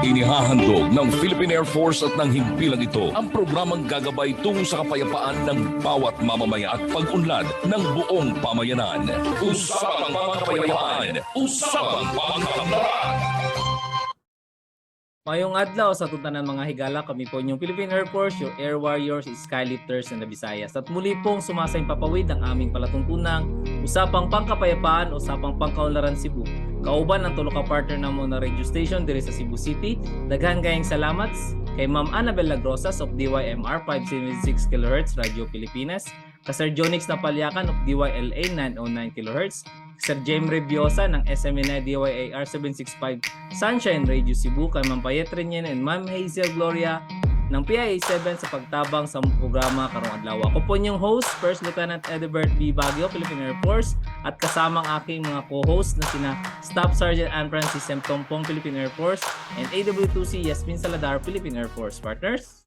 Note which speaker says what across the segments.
Speaker 1: Inihahandog ng Philippine Air Force at ng himpilang ito ang programang gagabay tungo sa kapayapaan ng bawat mamamaya at pag-unlad ng buong pamayanan. Usapang Pangkapayapaan, Usapang Pangkaunlaran.
Speaker 2: Mayong adlaw sa tutanan mga higala, kami po yung Philippine Air Force, your Air Warriors, Skylifters, and the Visayas. At muli pong sumasayang papawid ang aming palatuntunang Usapang Pangkapayapaan, Usapang Pangkaunlaran Cebu. Kauban ang tulo ka partner namo na radio station diri sa Cebu City. Daghan kayong salamat kay Ma'am Annabel Lagrosas of DYMR 576 kHz Radio Pilipinas, ka Sir Jonix Napalyakan of DYLA 909 kHz, Sir James Reviosa ng SMNI DYAR 765 Sunshine Radio Cebu, kay Ma'am Payet Renyen and Ma'am Hazel Gloria ng PIA7 sa pagtabang sa programa karong adlaw. Ako po yung host, First Lieutenant Edibert B. Baguio, Philippine Air Force, at kasamang aking mga co-host na sina Staff Sergeant Anne Francis M. Tompong, Philippine Air Force, and AW2C Yasmin Saladar, Philippine Air Force. Partners?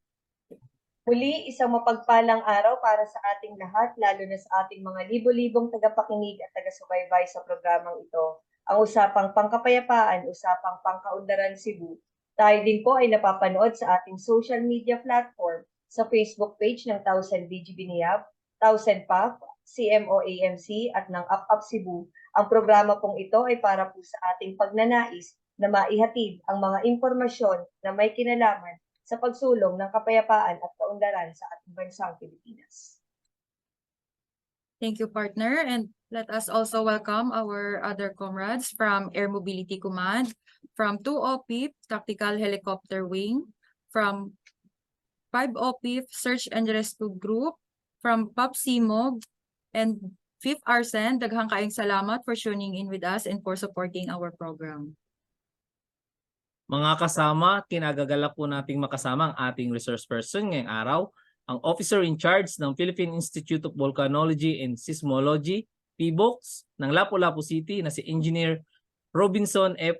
Speaker 3: Muli, isang mapagpalang araw para sa ating lahat, lalo na sa ating mga libo-libong tagapakinig at taga-subaybay sa programang ito. Ang Usapang Pangkapayapaan, Usapang Pangkaunlaran Cebu. Tayo din po ay napapanood sa ating social media platform sa Facebook page ng 1000 BGB Niyab, 1000 PAF, CMOAMC at ng UpUp Cebu. Ang programa pong ito ay para po sa ating pagnanais na maihatid ang mga impormasyon na may kinalaman sa pagsulong ng kapayapaan at kaunlaran sa ating bansang Pilipinas.
Speaker 4: Thank you, partner. And let us also welcome our other comrades from Air Mobility Command, from 2OPIP Tactical Helicopter Wing, from 5OPIP Search and Rescue Group, from PAPSIMOG, and 5th ARSEN. Daghang kaayong salamat for tuning in with us and for supporting our program.
Speaker 2: Mga kasama, kinagagalak po nating makasama ang ating resource person ngayong araw, ang Officer in Charge ng Philippine Institute of Volcanology and Seismology, PBOX, ng Lapu-Lapu City na si Engineer Robinson F.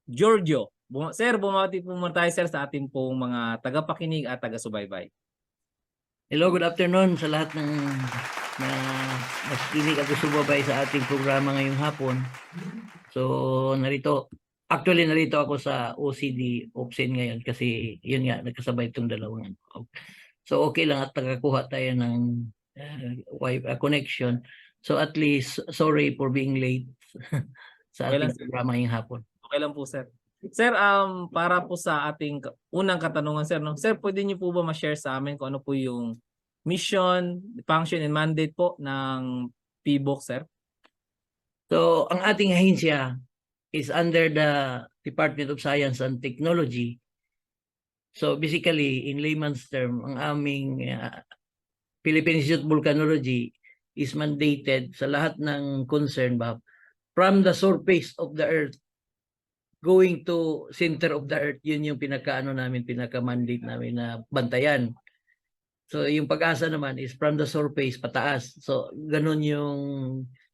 Speaker 2: Giorgio. Sir, bumati po muna tayo, sir, sa ating pong mga tagapakinig at taga-subaybay.
Speaker 5: Hello, good afternoon sa lahat ng nakikinig at sumabay sa ating programa ngayong hapon. So, narito ako sa OCD Opsin ngayon kasi yun nga, nagkasabay itong dalawang. So, okay lang at nakakuha tayo ng connection. So, at least, sorry for being late sa
Speaker 2: Okay
Speaker 5: ating
Speaker 2: lang,
Speaker 5: programa ngayong hapon.
Speaker 2: Okay lang po, sir. Sir, para po sa ating unang katanungan, sir, no? Sir, pwede niyo po ba ma-share sa amin kung ano po yung mission, function, and mandate po ng PBOX, sir?
Speaker 5: So, ang ating ahinsya is under the Department of Science and Technology. So, basically, in layman's term, ang aming Philippine Institute of Volcanology is mandated sa lahat ng concern from the surface of the earth going to center of the earth. Yun yung pinaka-mandate namin na bantayan. So yung pag-asa naman is from the surface pataas. So ganun yung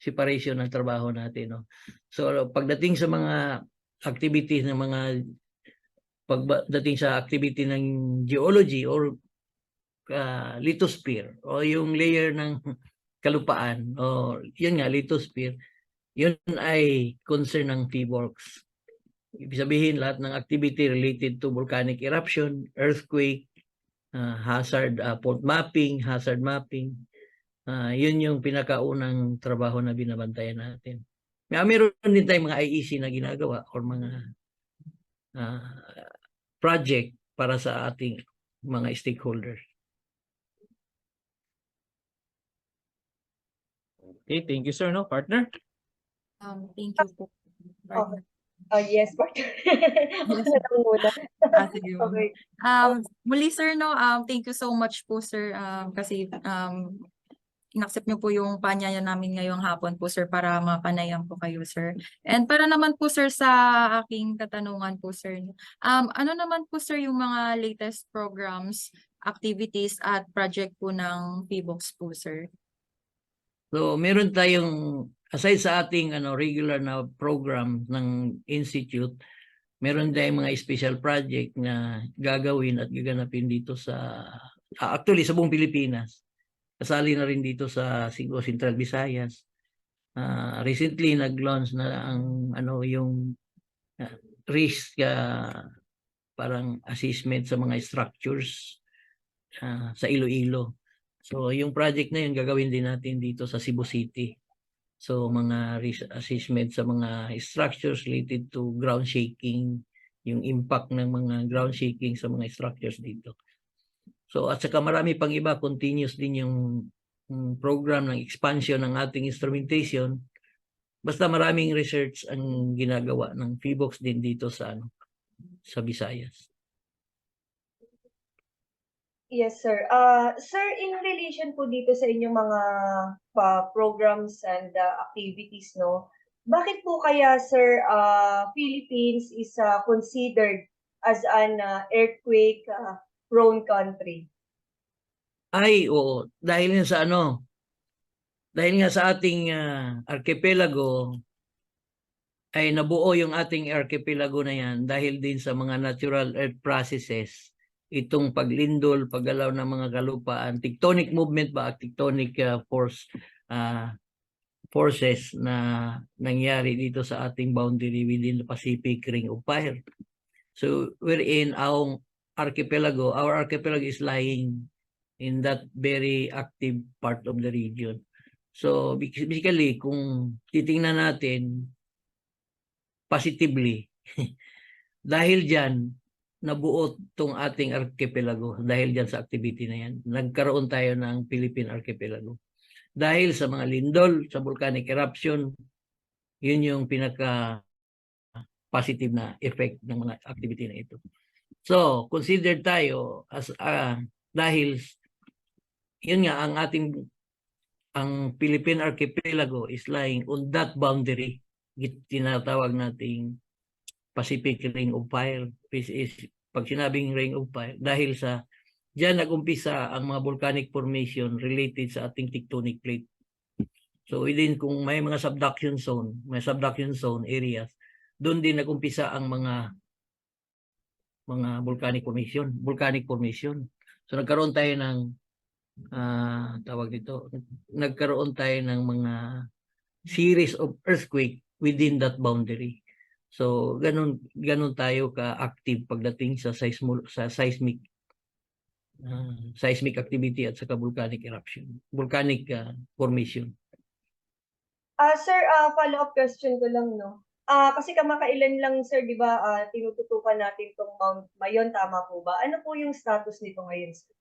Speaker 5: separation ng trabaho natin, no? So pagdating sa mga activities ng pagdating sa activity ng geology or lithosphere o yung layer ng kalupaan o yun nga lithosphere, yun ay concern ng PBOX. Ibig sabihin lahat ng activity related to volcanic eruption, earthquake, hazard fault mapping, hazard mapping, yun yung pinakaunang trabaho na binabantayan natin. Meron din tayong mga IEC na ginagawa or mga project para sa ating mga stakeholders.
Speaker 2: Okay, thank you, sir, no, partner?
Speaker 4: Thank you po, partner.
Speaker 3: Yes, partner.
Speaker 4: Sige.
Speaker 3: Okay.
Speaker 4: Muli sir, no, thank you so much po sir kasi inaccept niyo po yung panyaya namin ngayong hapon po sir para mapanayan po kayo sir. And para naman po sir sa aking katanungan po sir, ano naman po sir yung mga latest programs, activities at project po ng PBOX po sir?
Speaker 5: So meron tayong aside sa ating regular na program ng institute, meron tayong mga special project na gagawin at gaganapin dito sa actually sa buong Pilipinas. Kasali na rin dito sa Cebu Central Visayas. Recently nag-launch na ang yung risk parang assessment sa mga structures sa Iloilo. So yung project na yun gagawin din natin dito sa Cebu City. So mga risk assessment sa mga structures related to ground shaking, yung impact ng mga ground shaking sa mga structures dito. So at saka marami pang iba, continuous din yung program ng expansion ng ating instrumentation. Basta maraming research ang ginagawa ng PHIVOLCS din dito sa Visayas.
Speaker 3: Yes, sir. Sir, in relation po dito sa inyong mga programs and activities, no? Bakit po kaya, sir, Philippines is considered as an earthquake prone country?
Speaker 5: Ay, oo. Dahil nga sa dahil nga sa ating archipelago, ay nabuo yung ating archipelago na yan dahil din sa mga natural earth processes, itong paglindol, paggalaw ng mga kalupaan, tectonic movement ba, tectonic forces na nangyari dito sa ating boundary within the Pacific Ring of Fire. So wherein our archipelago is lying in that very active part of the region. So basically, kung titingnan natin positively, dahil dyan, nabuo tong ating archipelago, dahil dyan sa activity na yan, nagkaroon tayo ng Philippine Archipelago. Dahil sa mga lindol, sa volcanic eruption, yun yung pinaka-positive na effect ng mga activity na ito. So, considered tayo as, dahil, yun nga, ang Philippine Archipelago is lying on that boundary, tinatawag nating Pacific Ring of Fire, which is, pag sinabing Ring of Fire, dahil sa diyan nag-umpisa ang mga volcanic formation related sa ating tectonic plate. So within, kung may mga subduction zone areas, doon din nag-umpisa ang mga volcanic formation. So nagkaroon tayo ng nagkaroon tayo ng mga series of earthquake within that boundary. So ganun tayo ka-active pagdating sa seismic activity at saka volcanic eruption, volcanic formation.
Speaker 3: Sir, follow-up question ko lang, no? Kasi kamakailan lang, sir, di ba, tinututukan natin itong Mount Mayon, tama po ba? Ano po yung status nito ngayon, sir?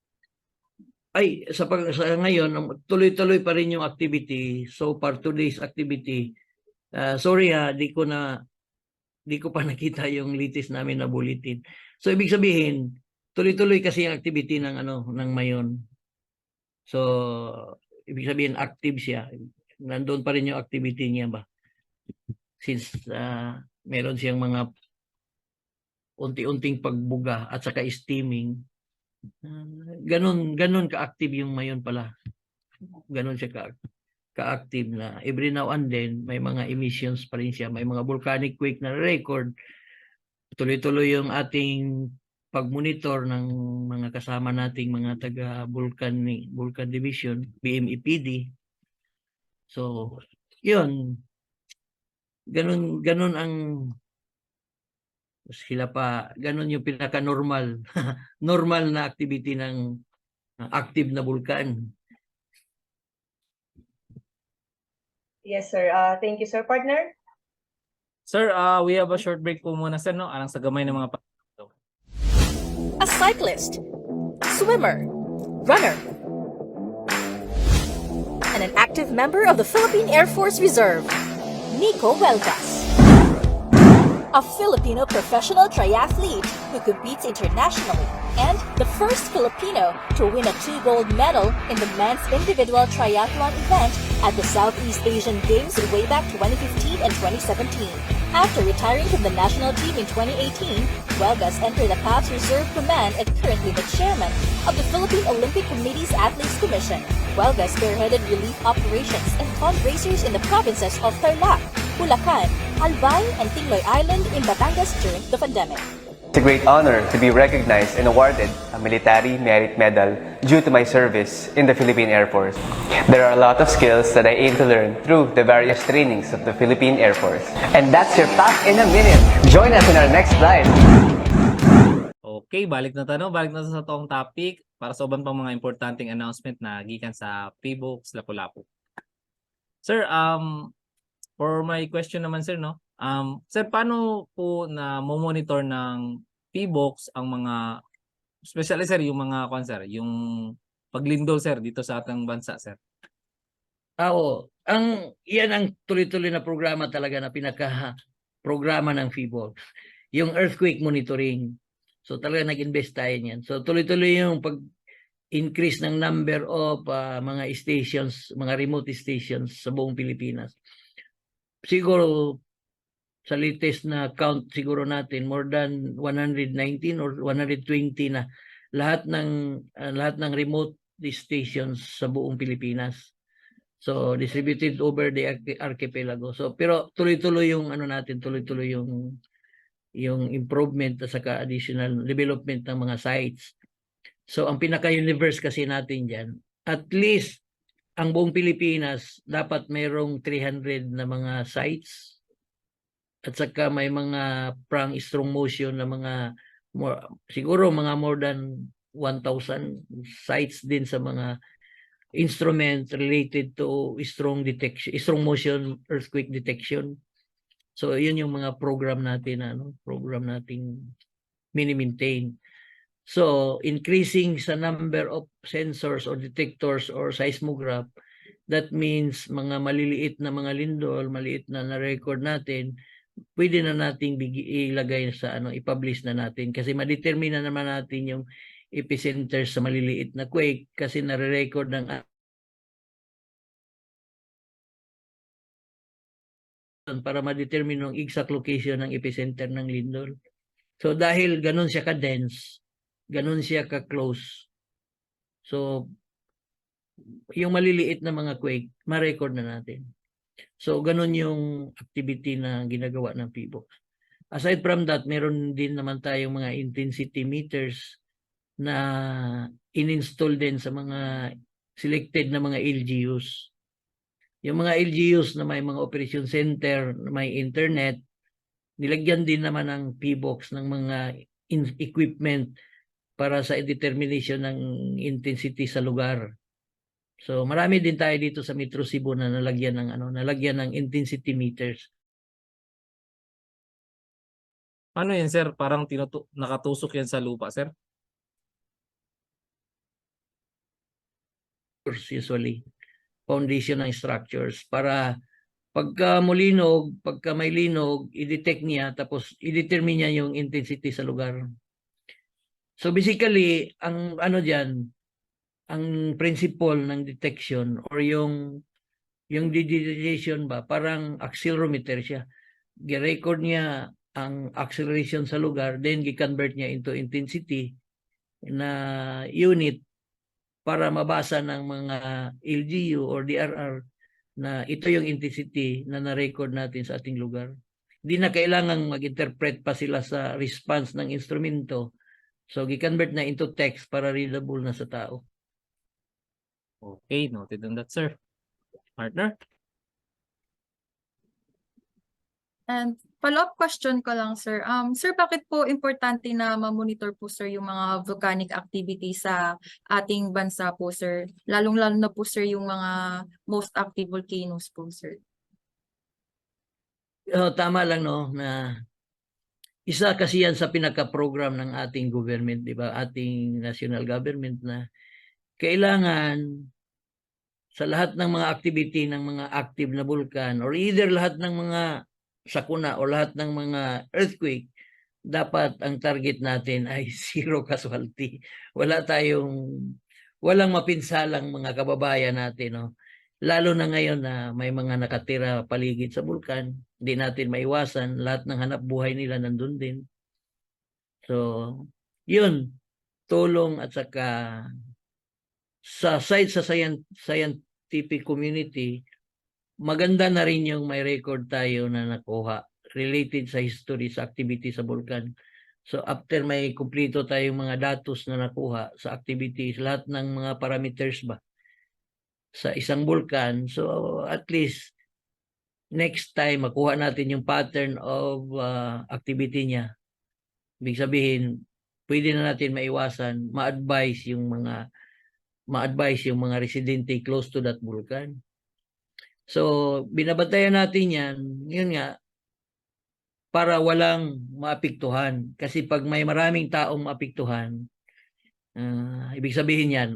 Speaker 5: Ay, sa ngayon, tuloy-tuloy pa rin yung activity. So far, today's activity, sorry di ko pa nakita yung latest namin na bulletin. So ibig sabihin, tuloy-tuloy kasi yung activity ng Mayon. So ibig sabihin active siya. Nandoon pa rin yung activity niya ba? Since meron siyang mga unti-unting pagbuga at saka steaming. Ganun ka-active yung Mayon pala. Ganun siya ka-active na every now and then may mga emissions pa rin siya, may mga volcanic quake na record. Tuloy-tuloy yung ating pag-monitor ng mga kasama nating mga taga-Vulcan Division, BMEPD. So, yun. Ganun ang ganun yung pinaka-normal normal na activity ng active na vulkan.
Speaker 3: Yes, sir. Thank you, sir. Partner?
Speaker 2: Sir, we have a short break po muna, sir, no? Alang sa gamay ng mga
Speaker 6: A cyclist, swimmer, runner, and an active member of the Philippine Air Force Reserve, Nico Huelgas. A Filipino professional triathlete who competes internationally and the first Filipino to win a 2 gold medal in the men's individual triathlon event at the Southeast Asian Games way back 2015 and 2017. After retiring from the national team in 2018, Huelgas entered the PAF's Reserve Command and currently the chairman of the Philippine Olympic Committee's Athletes Commission. Huelgas spearheaded relief operations and fundraisers in the provinces of Tarlac, Bulacan, Albay, and Tingloy Island in Batangas during the pandemic.
Speaker 7: It's a great honor to be recognized and awarded a Military Merit Medal due to my service in the Philippine Air Force. There are a lot of skills that I aim to learn through the various trainings of the Philippine Air Force. And that's your Fact in a Minute. Join us in our next slide.
Speaker 2: Okay, balik na sa toong topic para sa uban pang mga importanteng announcement na gikan sa PBOKS Lapu-Lapu. Sir, for my question naman sir, no? Sir, paano po na monitor ng PBOKS ang mga, especially sir, yung mga sir, yung paglindol sir dito sa ating bansa, sir?
Speaker 5: Oo, yan ang tuloy-tuloy na programa talaga na pinaka-programa ng PBOKS. Yung earthquake monitoring. So talaga nag-invest tayo niyan. So tuloy-tuloy yung increase ng number of mga stations, mga remote stations sa buong Pilipinas. Siguro sa latest na count siguro natin more than 119 or 120 na lahat ng remote stations sa buong Pilipinas. So distributed over the archipelago. So pero tuloy-tuloy yung tuloy-tuloy yung improvement at saka additional development ng mga sites. So ang pinaka-universe kasi natin diyan, at least ang buong Pilipinas dapat mayroong 300 na mga sites. At saka may mga prang strong motion na siguro mga more than 1,000 sites din sa mga instruments related to strong motion earthquake detection. So yun yung mga program natin nating mini-maintain. So increasing sa number of sensors or detectors or seismograph, that means mga maliliit na mga lindol, maliit na na-record natin, pwede na nating ilagay sa i-publish na natin kasi ma-determine na naman natin yung epicenter sa maliliit na quake kasi nare-record ng para ma-determine yung exact location ng epicenter ng lindol. So dahil ganun siya ka-dense, ganun siya ka-close. So yung maliliit na mga quake, ma-record na natin. So, ganun yung activity na ginagawa ng PBOKS. Aside from that, meron din naman tayong mga intensity meters na in-install din sa mga selected na mga LGUs. Yung mga LGUs na may mga operation center, na may internet, nilagyan din naman ng PBOKS ng mga equipment para sa determination ng intensity sa lugar. So marami din tayo dito sa Metro Cebu na nalagyan ng intensity meters.
Speaker 2: Ano yan sir? Parang nakatusok yan sa lupa, sir?
Speaker 5: Usually, foundation ng structures para pagka may linog, i-detect niya tapos i-determine niya yung intensity sa lugar. So basically, ang ang principle ng detection or yung detection ba, parang accelerometer siya. Gi-record niya ang acceleration sa lugar, then gi-convert niya into intensity na unit para mabasa ng mga LGU or DRR na ito yung intensity na na-record natin sa ating lugar. Hindi na kailangang mag-interpret pa sila sa response ng instrumento. So, gi-convert na into text para readable na sa tao.
Speaker 2: Okay, noted on that, sir. Partner?
Speaker 4: And follow-up question ko lang, sir. Sir, bakit po importante na ma-monitor po, sir, yung mga volcanic activity sa ating bansa po, sir? Lalong-lalo na po, sir, yung mga most active volcanoes po, sir.
Speaker 5: Tama lang, no, na isa kasi yan sa pinaka-program ng ating government, di ba? Ating national government na kailangan sa lahat ng mga activity ng mga active na vulkan or either lahat ng mga sakuna o lahat ng mga earthquake, dapat ang target natin ay zero casualty. Walang mapinsalang mga kababayan natin, no? Lalo na ngayon na may mga nakatira paligid sa bulkan, hindi natin maiwasan, lahat ng hanap buhay nila nandun din. So, yun, tulong at saka sa scientific community, maganda na rin yung may record tayo na nakuha related sa history sa activity sa bulkan So after may kumplito tayong mga datos na nakuha sa activities, lahat ng mga parameters ba sa isang bulkan, so at least next time makuha natin yung pattern of activity niya. Ibig sabihin, pwede na natin maiwasan, ma-advise yung mga residente close to that vulkan. So, binabantayan natin yan, yun nga, para walang maapektuhan. Kasi pag may maraming taong maapektuhan, ibig sabihin yan,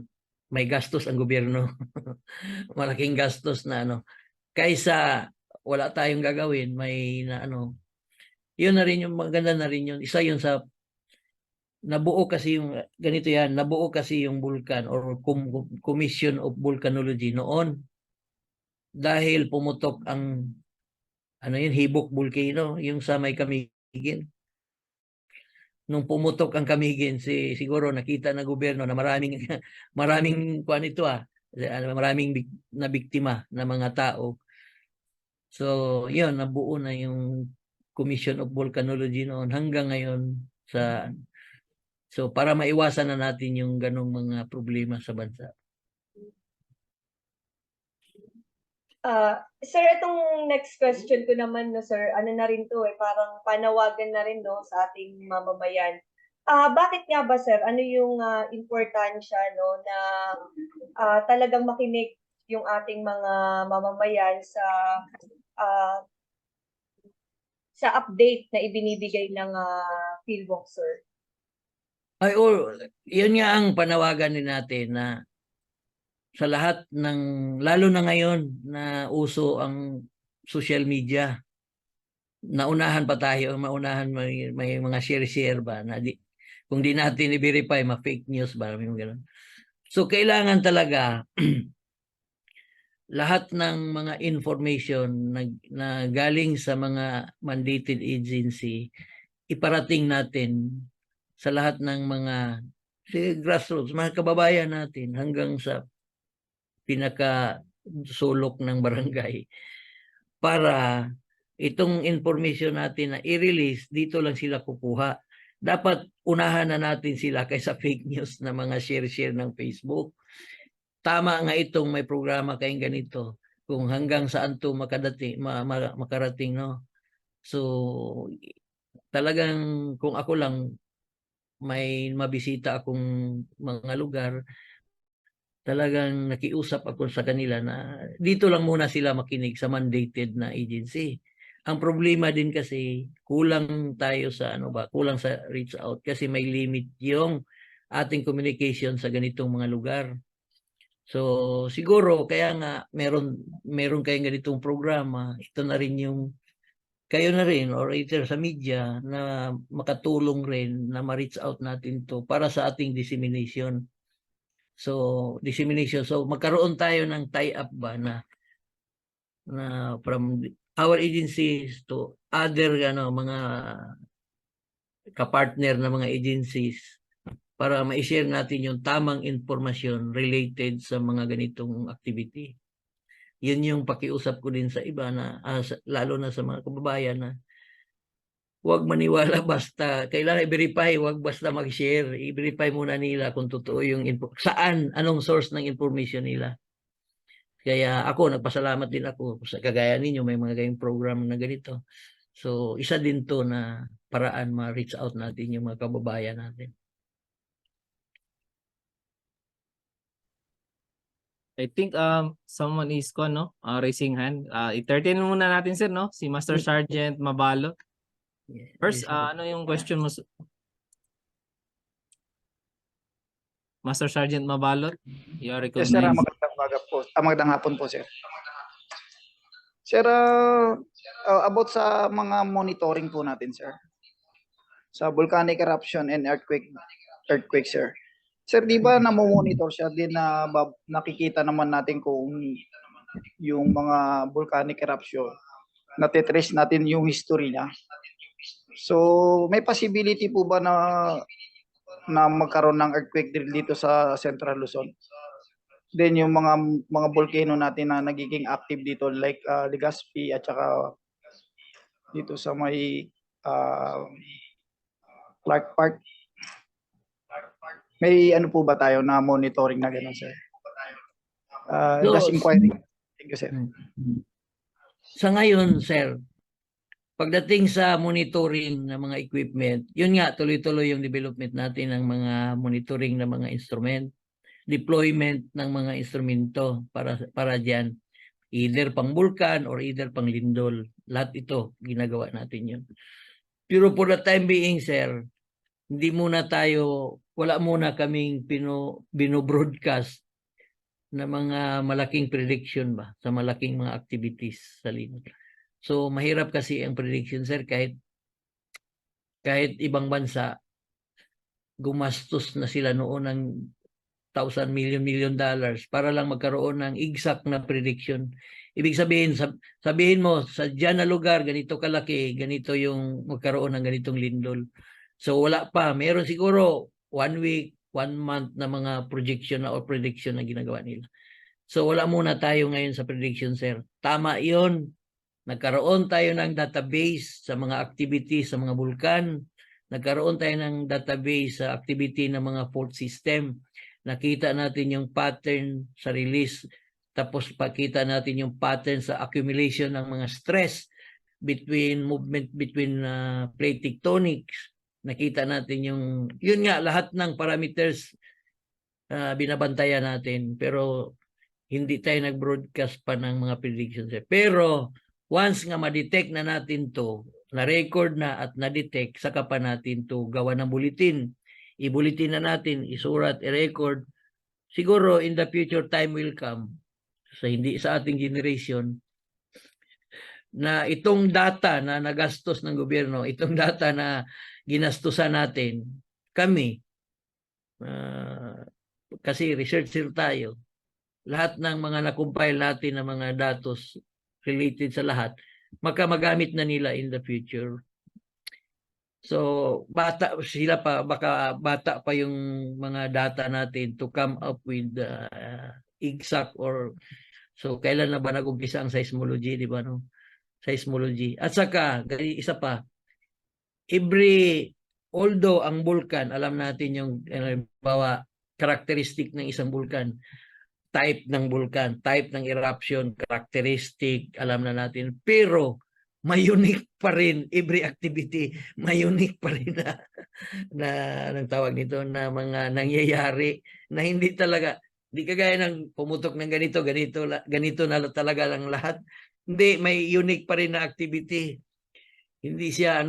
Speaker 5: may gastos ang gobyerno. Malaking gastos na kaysa wala tayong gagawin, may yun na rin yung maganda na rin yun. Isa yun sa nabuo kasi yung ganito yan, nabuo kasi yung vulkan or Commission of Volcanology noon dahil pumutok ang Hibok volcano, yung sa may Camiguin. Nung pumutok ang Camiguin, siguro nakita ng gobyerno na maraming kuan ito maraming na biktima na mga tao. So, yun, nabuo na yung Commission of Volcanology noon hanggang ngayon so para maiwasan na natin yung ganong mga problema sa bansa.
Speaker 3: Sir, itong next question ko naman, sir, na rin to parang panawagan na rin sa ating mamamayan. Bakit nga ba, sir? Ano yung importansya na talagang makinig yung ating mga mamamayan sa update na ibinibigay ng PhilVoc, sir?
Speaker 5: Yun nga ang panawagan din natin na sa lahat lalo na ngayon na uso ang social media, maunahan may mga share ba na kung di natin i-verify, ma-fake news ba, may ganun. So kailangan talaga lahat ng mga information na galing sa mga mandated agency iparating natin sa lahat ng mga grassroots, mga kababayan natin hanggang sa pinaka-sulok ng barangay para itong information natin na i-release, dito lang sila kukuha. Dapat unahan na natin sila kaysa fake news na mga share ng Facebook. Tama nga itong may programa kayong ganito kung hanggang saan to makarating, no? So, talagang kung ako lang may mabisita akong mga lugar, talagang nakiusap ako sa kanila na dito lang muna sila makinig sa mandated na agency. Ang problema din kasi kulang tayo sa kulang sa reach out kasi may limit yung ating communication sa ganitong mga lugar. So siguro kaya nga meron kayong ganitong programa, ito na rin yung kayo na rin or either sa media na makatulong rin na ma-reach out natin to para sa ating dissemination. So magkaroon tayo ng tie-up ba na from our agencies to other mga kapartner na mga agencies para ma-share natin yung tamang informasyon related sa mga ganitong activity. Yun yung pakiusap ko din sa iba na lalo na sa mga kababayan na huwag maniwala basta, kailangan i-verify, huwag basta mag-share. I-verify muna nila kung totoo yung anong source ng information nila. Kaya nagpasalamat din ako sa kagaya ninyo, may mga gayong program na ganito. So, isa din to na paraan ma-reach out natin yung mga kababayan natin.
Speaker 2: I think someone is raising hand. I-13 muna natin, sir, no? Si Master Sergeant Mabalot. First, ano yung question mo? Master Sergeant Mabalot, you are recognized.
Speaker 8: Yes, sir. Magandang umaga po. Magandang hapon po, sir. Sir, about sa mga monitoring po natin, sir. Sa volcanic eruption and earthquake, sir. Sir, di ba namomonitor siya din na nakikita naman natin kung yung mga volcanic eruption, natitrace natin yung history niya. So, may possibility po ba na magkaroon ng earthquake drill dito sa Central Luzon? Then yung mga volcano natin na nagiging active dito like Legazpi at saka dito sa may Clark Park. May ano po ba tayo na monitoring na gano'n, sir? Just
Speaker 5: So,
Speaker 8: inquiring. Thank you, sir.
Speaker 5: sa ngayon, sir, pagdating sa monitoring ng mga equipment, yun nga, tuloy-tuloy yung development natin ng mga monitoring ng mga instrument, deployment ng mga instrumento para diyan, either pang bulkan or either pang lindol. Lahat ito, ginagawa natin yun. Pero for the time being, sir, hindi muna tayo, wala muna kaming binobroadcast na mga malaking prediction ba sa malaking mga activities sa lindol. So mahirap kasi ang prediction, sir, kahit ibang bansa gumastos na sila noon ng $1,000 million para lang magkaroon ng exact na prediction. Ibig sabihin, sabihin mo sa diyan na lugar ganito kalaki, ganito yung magkaroon ng ganitong lindol. So wala pa, meron siguro 1 week, 1 month na mga projection na o prediction na ginagawa nila. So wala muna tayo ngayon sa prediction, sir. Tama 'yon. Nagkaroon tayo ng database sa mga activities sa mga bulkan. Nagkaroon tayo ng database sa activity ng mga fault system. Nakita natin yung pattern sa release. Tapos pakita natin yung pattern sa accumulation ng mga stress movement between plate tectonics. Nakita natin yun nga, lahat ng parameters binabantayan natin. Pero hindi tayo nag-broadcast pa ng mga predictions. Pero once nga ma-detect na natin to, na-record na at na-detect, saka pa natin to gawa ng bulletin. I-bulletin na natin, isurat, i-record. Siguro in the future time will come, hindi sa ating generation, na itong data na nagastos ng gobyerno, itong data na ginastusan natin, kami, kasi researcher tayo, lahat ng mga na-compile natin ng mga datos related sa lahat, magamit na nila in the future. So, baka bata pa yung mga data natin to come up with exact or so kailan na ba nag-umpisa ang seismology, di ba, no? Seismology. At saka, isa pa, although ang bulkan, alam natin yung characteristic ng isang bulkan, type ng bulkan, type ng eruption, characteristic, alam na natin. Pero may unique pa rin, every activity, may unique pa rin na anong tawag nito, na mga nangyayari na hindi talaga, hindi kagaya ng pumutok ng ganito na talaga lang lahat. Hindi, may unique pa rin na activity. Hindi siya,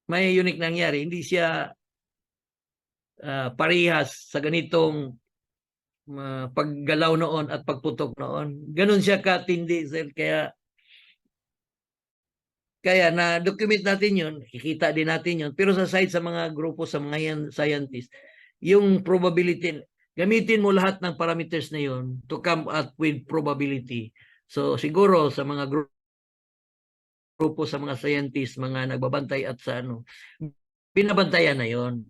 Speaker 5: may unique nangyari. Hindi siya parehas sa ganitong paggalaw noon at pagputok noon. Ganon siya katindi, sir. Kaya na-document natin yun, kikita din natin yun. Pero sa side sa mga grupo, sa mga scientists, yung probability, gamitin mo lahat ng parameters na yun to come up with probability. So siguro sa mga grupo, sa mga scientists, mga nagbabantay at sa binabantayan na yun.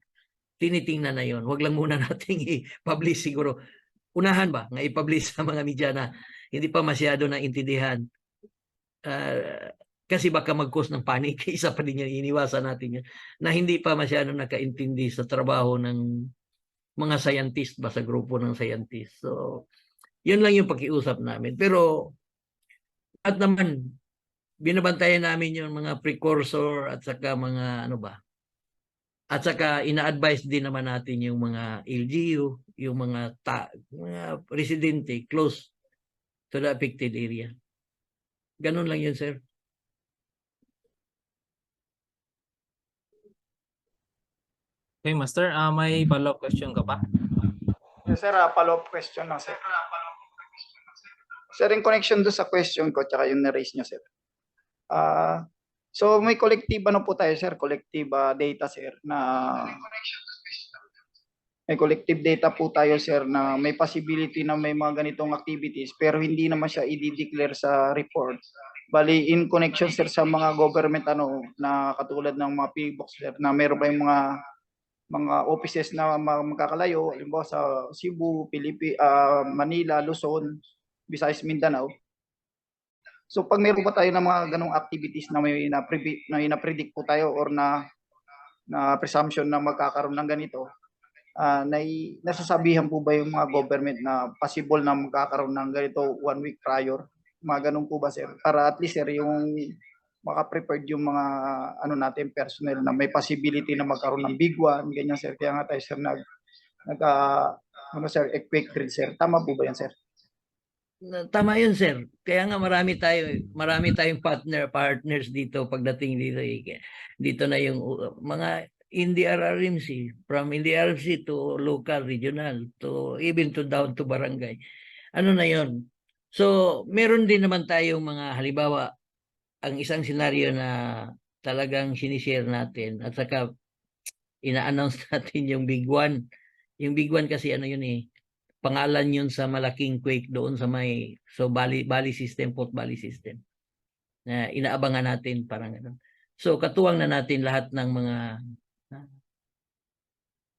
Speaker 5: Tinitingnan na yun. Huwag lang muna nating i-publish siguro. Unahan ba nga i-publish sa mga media na hindi pa masyado na intindihan. Kasi baka mag-cause ng panic. Isa pa din yan, iniwasan natin yan. Na hindi pa masyado nakaintindi sa trabaho ng mga scientist ba, sa grupo ng scientist. So, yun lang yung pakiusap namin. Pero, at naman, binabantayan namin yung mga precursor at saka mga at saka ina-advise din naman natin yung mga LGU, yung mga residente close to the affected area. Ganun lang yun, sir.
Speaker 2: Okay, Master, may follow-up question ka pa?
Speaker 8: Yes, sir, follow-up question lang, sir. Sir, in connection do sa question ko, tsaka yung na-raise nyo, sir. So, may collective po tayo, sir? Collective data, sir, na may collective data po tayo, sir, na may possibility na may mga ganitong activities pero hindi naman siya i-declare sa report. Bali, in connection, sir, sa mga government na katulad ng mga PBOX, sir, na meron pa yung mga offices na magkakalayo, halimbawa sa Cebu, Manila, Luzon, Visayas, Mindanao. So pag meron pa tayo ng mga ganong activities na may na-predict po tayo or na na presumption na magkakaroon ng ganito, nasasabihan po ba yung mga government na possible na magkakaroon ng ganito 1 week prior? Mga ganun po ba, sir? Para at least, sir, yung maka-prepared yung mga ano natin personnel na may possibility na magkaroon ng big one, ganyan, sir. Kaya nga tayo, sir, ano, sir, earthquake drill, sir. Tama po ba yan, sir?
Speaker 5: Tama yun, sir. Kaya nga marami tayong partners dito pagdating dito. Dito na yung mga NDRRMC, from NDRRMC to local, regional, to even to down to barangay. Ano na yun? So, meron din naman tayong mga halimbawa, ang isang senaryo na talagang sinishare natin at saka ina-announce natin yung big one. Yung big one kasi ano yun pangalan yun sa malaking quake doon sa may Bali system, Port Bali system. Na inaabangan natin parang ano. So katuwang na natin lahat ng mga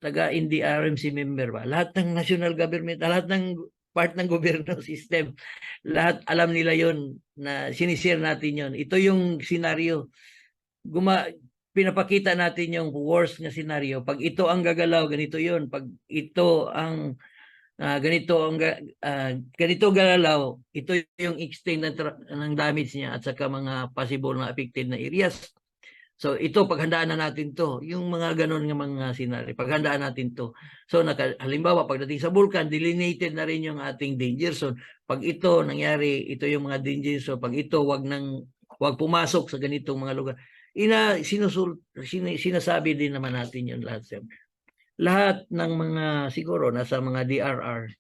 Speaker 5: taga NDRMC member ba, lahat ng national government, lahat ng part ng gobyerno system, lahat alam nila yon na sinishare natin yon. Ito yung senaryo. Pinapakita natin yung worst na senaryo. Pag ito ang gagalaw, ganito yon. Pag ito ang ganito gagalaw, ito yung extent ng damage niya at saka mga possible na affected na areas. So ito, paghandaan na natin to. Yung mga ganon ng mga senaryo, paghandaan natin to. So halimbawa, pagdating sa vulkan, delineated na rin yung ating danger zone. Pag ito nangyari, ito yung mga danger zone. Pag ito, wag pumasok sa ganitong mga lugar. Sinasabi din naman natin yun lahat, sir. Lahat ng mga, siguro, nasa mga DRR,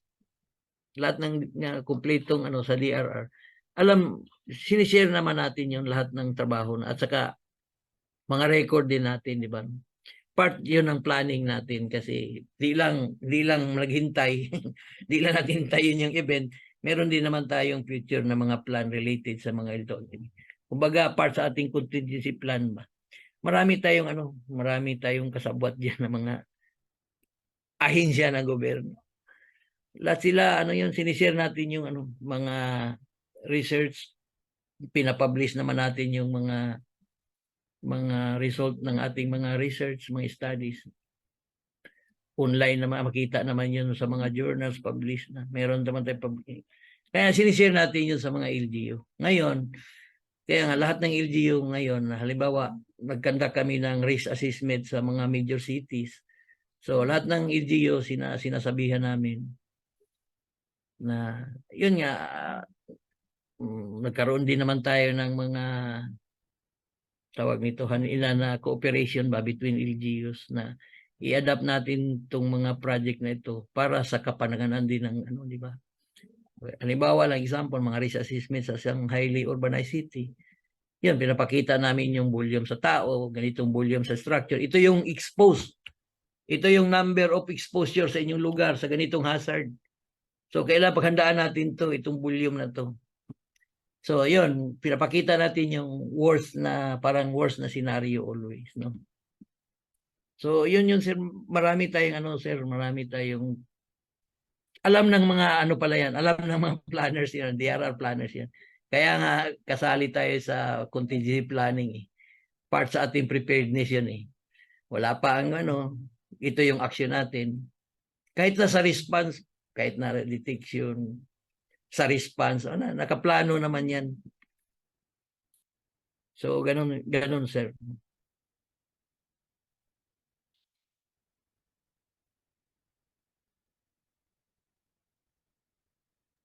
Speaker 5: lahat ng kumpletong sa DRR, sinishare naman natin yung lahat ng trabaho at saka mga record din natin, di ba? Part yun ng planning natin kasi di lang naghintay, di lang natin hintayin yung event. Meron din naman tayong future na mga plan related sa mga ito. Kumbaga, part sa ating contingency plan ba. Marami tayong kasabwat diyan na mga ahensya ng gobyerno. Lahat sila sinishare natin yung mga research, pinapublish naman natin yung mga result ng ating mga research, mga studies. Online naman, makita naman yun sa mga journals, published na. Meron naman tayo publish. Kaya sinishare natin yun sa mga LGU. Ngayon, kaya nga lahat ng LGU ngayon, halimbawa, nagkanda kami ng risk assessment sa mga major cities. So, lahat ng LGU sinasabihan namin na, yun nga, nagkaroon din naman tayo ng mga tawag nito na cooperation ba between LGUs na i-adapt natin tong mga project na ito para sa kapanaganan din ng di ba? Halimbawa lang example, mga risk assessment sa isang highly urbanized city. Yan, pinapakita namin yung volume sa tao, ganitong volume sa structure. Ito yung exposed. Ito yung number of exposure sa inyong lugar sa ganitong hazard. So, kailangan paghandaan natin itong volume na to. So, yun, pinapakita natin yung parang worst na scenario always, no? So, yun sir, marami tayong alam ng mga pala yan, alam ng mga planners yan, DRR planners yan. Kaya nga, kasali tayo sa contingency planning Part sa ating preparedness yun Wala pa ang ito yung action natin. Kahit na sa response, kahit na detection, sa response, nakaplano naman yan. So, ganun, sir.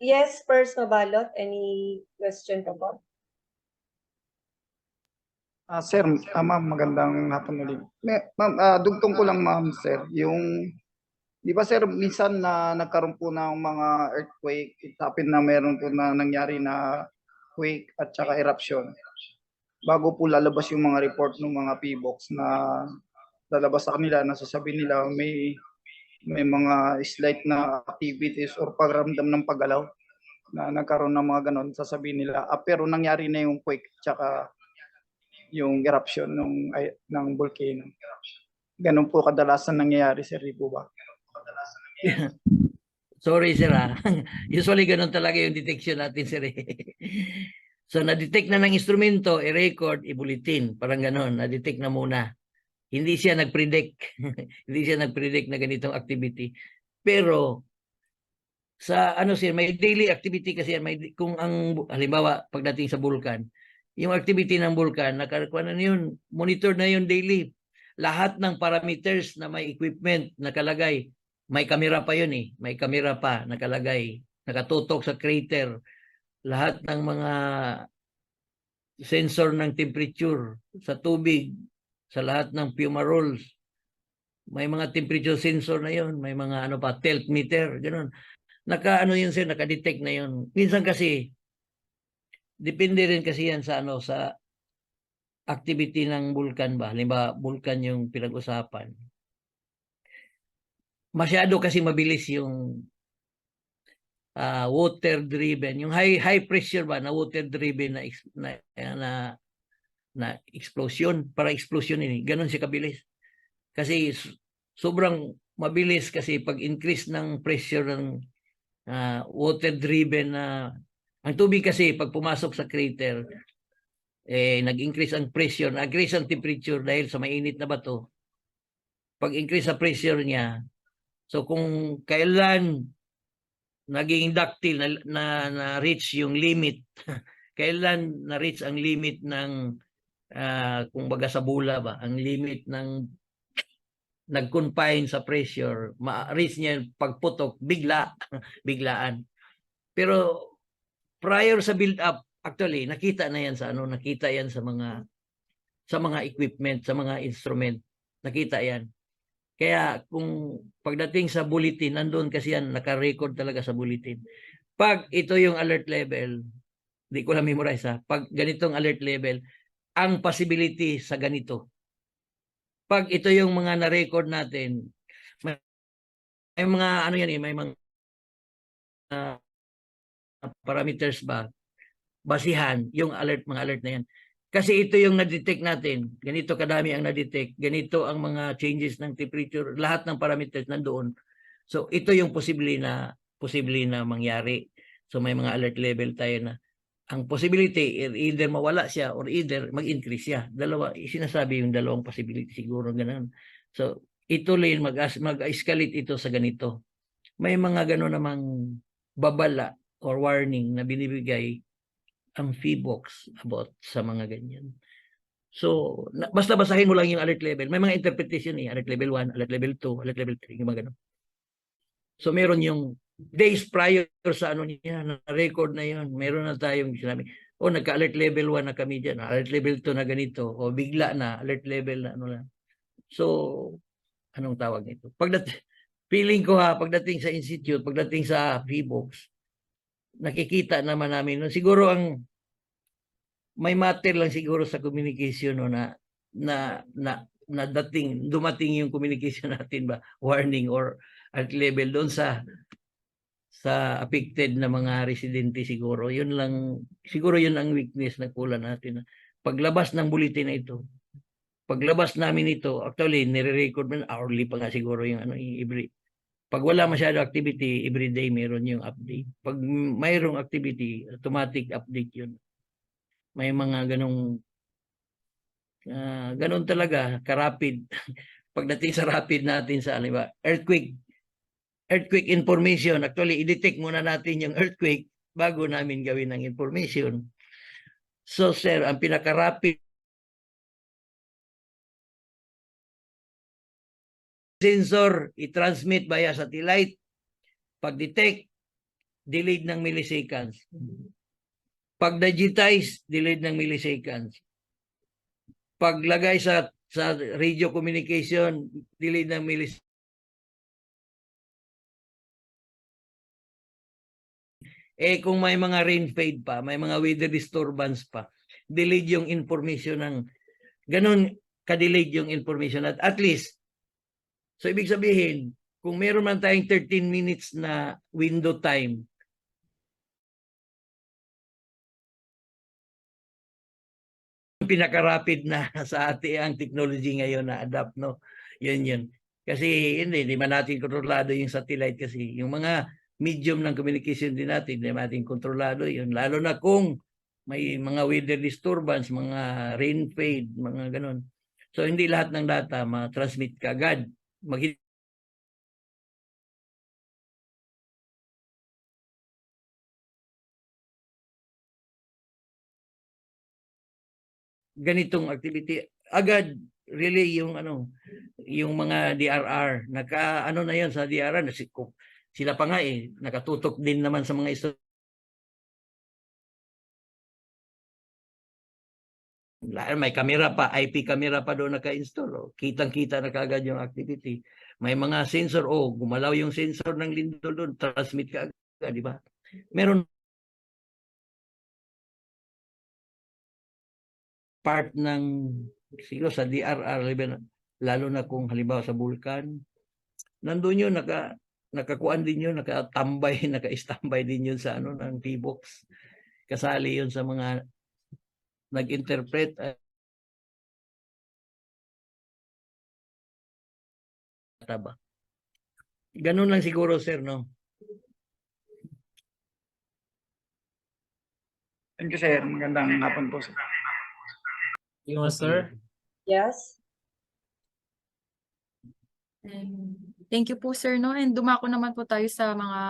Speaker 3: Yes, Pers Mabalot, any question pa po?
Speaker 8: Sir, ma'am, magandang hapon ulit. Ma'am, dugtong ko lang, ma'am, sir, di ba, sir, minsan na nagkaroon po ng mga earthquake, it happened na meron po na nangyari na quake at saka eruption. Bago po lalabas yung mga report ng mga PBOX na lalabas sa kanila, nasasabi nila may mga slight na activities or pagramdam ng paggalaw na nagkaroon ng mga ganon, sasabihin nila. Pero nangyari na yung quake tsaka yung eruption ng volcano. Ganun po kadalasan nangyayari, sir, di po ba?
Speaker 5: Sorry, sir. Usually ganun talaga yung detection natin, sir. So, na-detect na ng instrumento, i-record, i-bulletin. Parang ganun, na-detect na muna. Hindi siya nag-predict. Hindi siya nag-predict na ganitong activity. Pero sa ano siya, may daily activity kasi yan. Kung ang halimbawa pagdating sa bulkan, yung activity ng bulkan, nakakuha na yun, monitor na yun daily. Lahat ng parameters na may equipment nakalagay, may kamera pa yun eh. May kamera pa nakalagay, nakatutok sa crater. Lahat ng mga sensor ng temperature sa tubig, sa lahat ng fumaroles, may mga temperature sensor na yun, may mga ano pa, tilt meter, gano'n. Naka-ano yun sir, naka-detect na yun. Minsan kasi, depende rin kasi yan sa ano, sa activity ng bulkan ba. Halimbawa, bulkan yung pinag-usapan. Masyado kasi mabilis yung water-driven, yung high pressure ba na water-driven na explosion, para explosion ini. Ganon siya kabilis. Kasi sobrang mabilis kasi pag increase ng pressure ng water-driven na ang tubig kasi pag pumasok sa crater nag-increase ang pressure, nag-increase ang temperature dahil sa mainit na bato. Pag increase sa pressure niya, so kung kailan naging ductile na reach yung limit, kailan na reach ang limit ng kung baga sa bula ba, ang limit ng nag-confine sa pressure, ma-reach niya pagputok, biglaan. Pero prior sa build-up, actually, nakita na yan sa ano, nakita yan sa mga equipment, sa mga instrument, nakita yan. Kaya kung pagdating sa bulletin, nandun kasi yan, naka-record talaga sa bulletin. Pag ito yung alert level, di ko na memorize ha, pag ganitong alert level, ang possibility sa ganito. Pag ito yung mga na-record natin, may mga ano yan eh, may mga parameters ba, basihan yung mga alert na yan. Kasi ito yung na-detect natin, ganito kadami ang na-detect, ganito ang mga changes ng temperature, lahat ng parameters nandoon. So ito yung posible na mangyari. So may mga alert level tayo na ang possibility either mawala siya or either mag-increase siya. Dalawa, sinasabi yung dalawang possibility siguro ganun. So ito lang mag-escalate ito sa ganito. May mga gano'n namang babala or warning na binibigay ang PHIVOLCS about sa mga ganyan. So basta basahin mo lang yung alert level. May mga interpretation alert level 1, alert level 2, alert level 3, yung mga gano'n. So meron yung days prior sa ano niya, na-record na yun. Meron na tayong sinabi, nagka-alert level 1 na kami dyan, alert level 2 na ganito, o bigla na, alert level na ano lang. So, anong tawag nito? Feeling ko pagdating sa institute, pagdating sa PHIVOLCS, nakikita naman namin, siguro may matter lang siguro sa communication na dumating yung communication natin ba, warning or alert level doon sa affected na mga residente siguro. Siguro yun ang weakness na kulang natin. Paglabas ng bulletin na ito, paglabas namin ito, actually, nire-record man, hourly pa nga siguro yung pag wala masyado activity, everyday meron yung update. Pag mayroong activity, automatic update yun. May mga ganong talaga, ka-rapid. Pagdating sa rapid natin sa earthquake information, actually, i-detect muna natin yung earthquake bago namin gawin ang information. So, sir, ang pinaka-rapid sensor, i-transmit via satellite, pag-detect, delayed ng milliseconds. Pag-digitize, delayed ng milliseconds. Paglagay sa radio communication, delayed ng milliseconds. Kung may mga rain fade pa, may mga weather disturbance pa, delayed yung information ng ganun ka-delayed yung information at least. So ibig sabihin, kung meron man tayong 13 minutes na window time, pinaka-rapid na sa ating ang technology ngayon na adapt, no? Yun. Kasi hindi man natin kontrolado yung satellite kasi yung mga medium ng communication din natin, hindi natin kontrolado yun. Lalo na kung may mga weather disturbance, mga rain fade, mga ganun. So hindi lahat ng data ma-transmit kaagad. Ganitong activity agad really yung yung mga DRR na yan sa DRR sila pa nga nakatutok din naman sa mga may camera pa, IP camera pa doon naka-install. Kitang-kita na kaagad yung activity. May mga sensor, gumalaw yung sensor ng lindol doon, transmit ka agad, di ba? Meron part ng siguro sa DRR, lalo na kung halimbawa sa bulkan, nandun yun, nakakuan din yun, nakatambay, naka-standby din yun sa ng T-box. Kasali yun sa mga nag-interpret ba? Ganun lang siguro, sir, no?
Speaker 8: Thank you, sir. Magandang hapon po, sir.
Speaker 2: Yung sir.
Speaker 3: Yes?
Speaker 4: And thank you po, sir, no? And dumako naman po tayo sa mga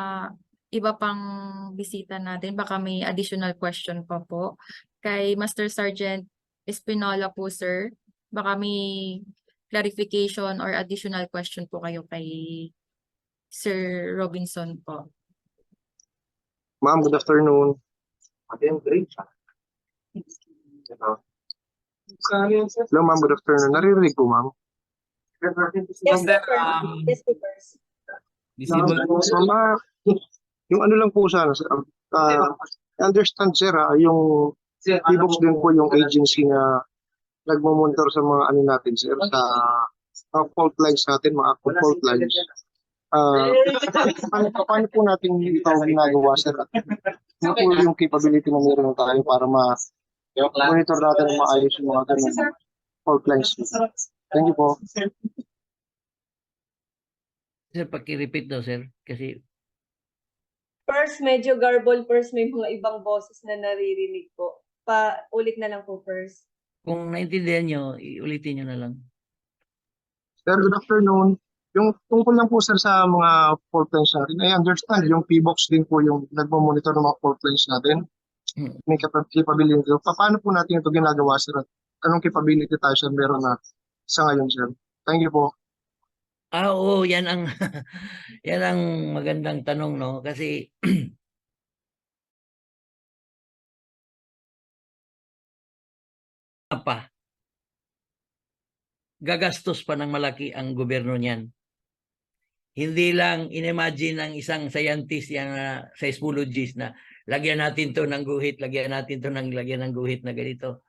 Speaker 4: iba pang bisita natin. Baka may additional question pa po. Kay Master Sergeant Espinola po, sir. Baka may clarification or additional question po kayo kay Sir Robinson po.
Speaker 9: Ma'am, good afternoon. Hello, ma'am, good afternoon. Naririnig po, ma'am.
Speaker 3: Yes, sir. Yes, speakers.
Speaker 2: Disable.
Speaker 9: Ma'am, yung lang po sana, I understand, sir, yung T-box din po yung agency na nagmo-monitor sa mga natin, sir, sa mga fault lines natin, mga active fault lines. Paano po natin ito ginagawa, sir? Ano po yung capability na meron tayo para monitor natin ang maayos yung mga ganun fault lines? Thank you po.
Speaker 5: Sir, paki-repeat daw, sir. Kasi
Speaker 3: First, medyo garble. First, may mga ibang boses na naririnig po. Ulit na lang po first.
Speaker 5: kung naintindihan nyo, ulitin nyo na lang.
Speaker 9: Sir, good afternoon. Yung tungkol lang po, sir, sa mga fault lines natin, I understand yung P-box din po yung nagmo-monitor ng mga fault lines natin. May capability. Paano po natin ito ginagawa, sir? Anong capability tayo, sir, meron na sa ngayon, sir? Thank you po.
Speaker 5: Oo, yan ang yan ang magandang tanong, no? Kasi gagastos pa ng malaki ang gobyerno niyan. Hindi lang inimagine ng isang scientist yung seismologist na lagyan natin to ng guhit, lagyan ng guhit na ganito.